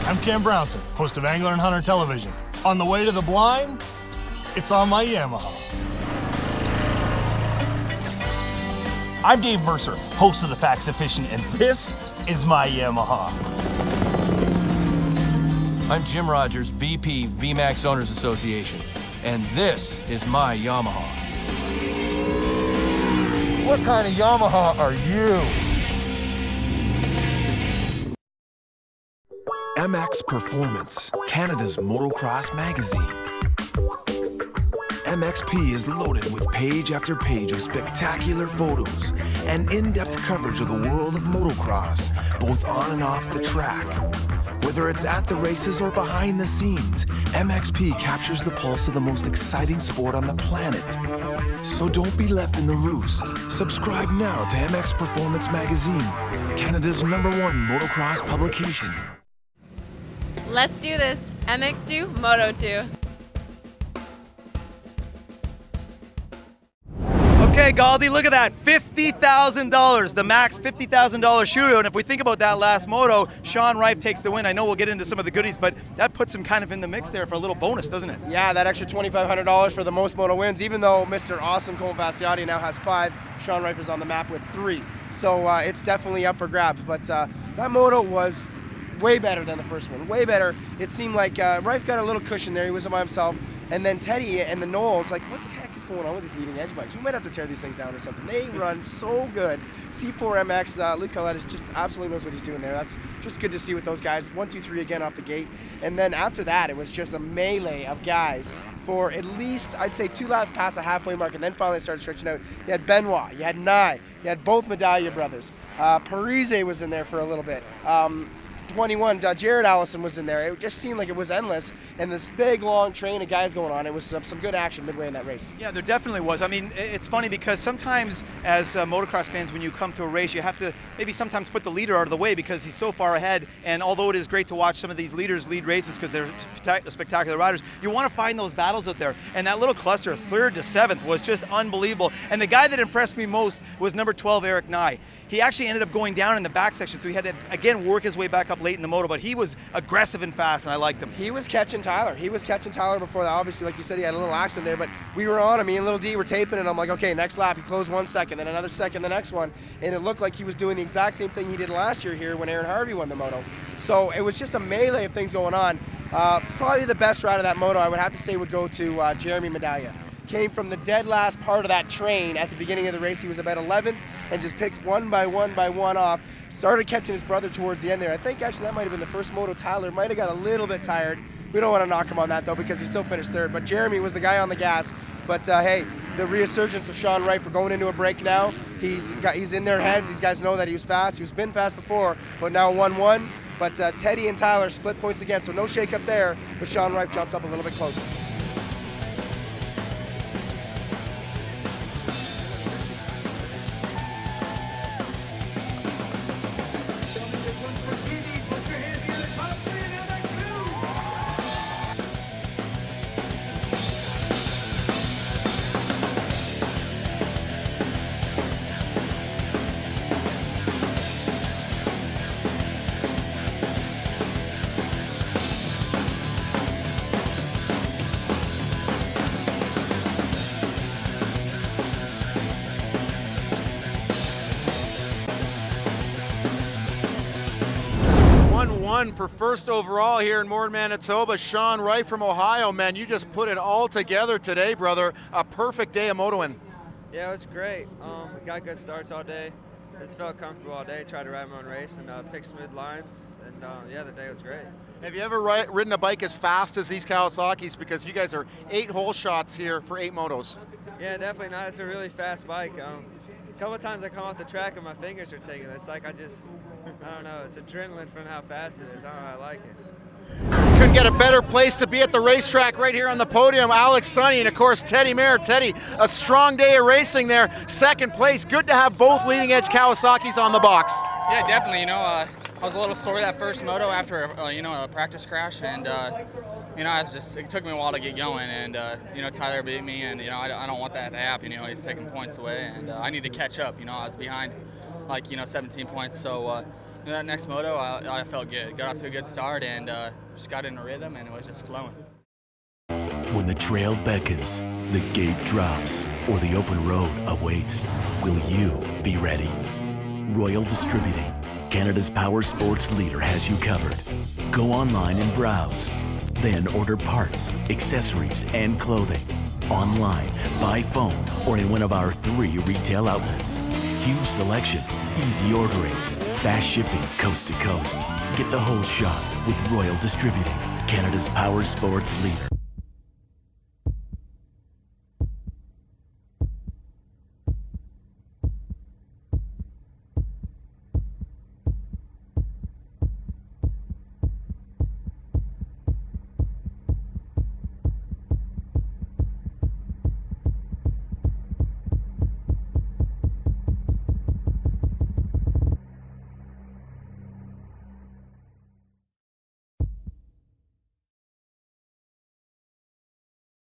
I'm Cam Brownson, host of Angler and Hunter Television. On the way to the blind, it's on my Yamaha. I'm Dave Mercer, host of The Facts of Fishing, and this is my Yamaha. I'm Jim Rogers, VP, VMAX Owners Association, and this is my Yamaha. What kind of Yamaha are you? MX Performance, Canada's motocross magazine. MXP is loaded with page after page of spectacular photos and in-depth coverage of the world of motocross, both on and off the track. Whether it's at the races or behind the scenes, MXP captures the pulse of the most exciting sport on the planet. So don't be left in the roost. Subscribe now to MX Performance Magazine, Canada's #1 motocross publication. Let's do this. MX2, Moto2. Okay, Galdi, look at that, $50,000, the max $50,000 shootout. And if we think about that last moto, Sean Reif takes the win. I know we'll get into some of the goodies, but that puts him kind of in the mix there for a little bonus, doesn't it? Yeah, that extra $2,500 for the most moto wins. Even though Mr. Awesome Colin Fasciotti now has 5, Sean Reif is on the map with 3. So it's definitely up for grabs. But that moto was way better than the first one, way better. It seemed like Reif got a little cushion there. He wasn't by himself. And then Teddy and the Knowles, like, what the heck is going on with these leading edge bikes? We might have to tear these things down or something. They run so good. C4MX, Luke Collette just absolutely knows what he's doing there. That's just good to see with those guys. 1, 2, 3 again off the gate. And then after that, it was just a melee of guys for at least, I'd say, 2 laps past the halfway mark, and then finally it started stretching out. You had Benoit, you had Nye, you had both Medaglia brothers. Parise was in there for a little bit. 21, Jared Allison was in there. It just seemed like it was endless, and this big, long train of guys going on. It was some good action midway in that race. Yeah, there definitely was. I mean, it's funny because sometimes as motocross fans, when you come to a race, you have to maybe sometimes put the leader out of the way because he's so far ahead. And although it is great to watch some of these leaders lead races because they're spectacular riders, you want to find those battles out there. And that little cluster, 3rd to 7th, was just unbelievable. And the guy that impressed me most was number 12, Eric Nye. He actually ended up going down in the back section, so he had to, again, work his way back up late in the moto, but he was aggressive and fast, and I liked him. He was catching Tyler. Before that. Obviously, like you said, he had a little accident there, but we were on him. Me and Little D were taping, and I'm like, okay, next lap. He closed 1 second, then another second, the next one, and it looked like he was doing the exact same thing he did last year here when Aaron Harvey won the moto. So it was just a melee of things going on. Probably the best ride of that moto, I would have to say, would go to Jeremy Medaglia. Came from the dead last part of that train at the beginning of the race. He was about 11th and just picked one by one off. Started catching his brother towards the end there. I think actually that might have been the first moto. Tyler might have got a little bit tired. We don't want to knock him on that though because he still finished 3rd. But Jeremy was the guy on the gas. But hey, the resurgence of Sean Reif, we're going into a break now. He's in their heads. These guys know that he was fast. He's been fast before, but now 1-1. But Teddy and Tyler split points again, so no shake up there. But Sean Reif jumps up a little bit closer. For first overall here in Moore, Manitoba, Sean Reif from Ohio. Man, you just put it all together today, brother. A perfect day of motoing. Yeah, it was great. Got good starts all day. Just felt comfortable all day. Tried to ride my own race and pick smooth lines. And yeah, the day was great. Have you ever ridden a bike as fast as these Kawasaki's? Because you guys are 8 hole shots here for 8 motos. Yeah, definitely not. It's a really fast bike. A couple of times I come off the track and my fingers are taking it. It's like I don't know. It's adrenaline from how fast it is. I don't know. I like it. Couldn't get a better place to be at the racetrack right here on the podium. Alex Sonny and, of course, Teddy Mayer. Teddy, a strong day of racing there. 2nd place. Good to have both leading-edge Kawasaki's on the box. Yeah, definitely. You know, I was a little sore that first moto after, a practice crash. And, it took me a while to get going. And, Tyler beat me. And, I don't want that to happen. He's taking points away. And I need to catch up. I was behind, 17 points. So, that next moto, I felt good. Got off to a good start and just got in a rhythm and it was just flowing. When the trail beckons, the gate drops, or the open road awaits, will you be ready? Royal Distributing, Canada's power sports leader, has you covered. Go online and browse. Then order parts, accessories, and clothing. Online, by phone, or in one of our 3 retail outlets. Huge selection, easy ordering, fast shipping coast to coast. Get the whole shot with Royal Distributing, Canada's power sports leader.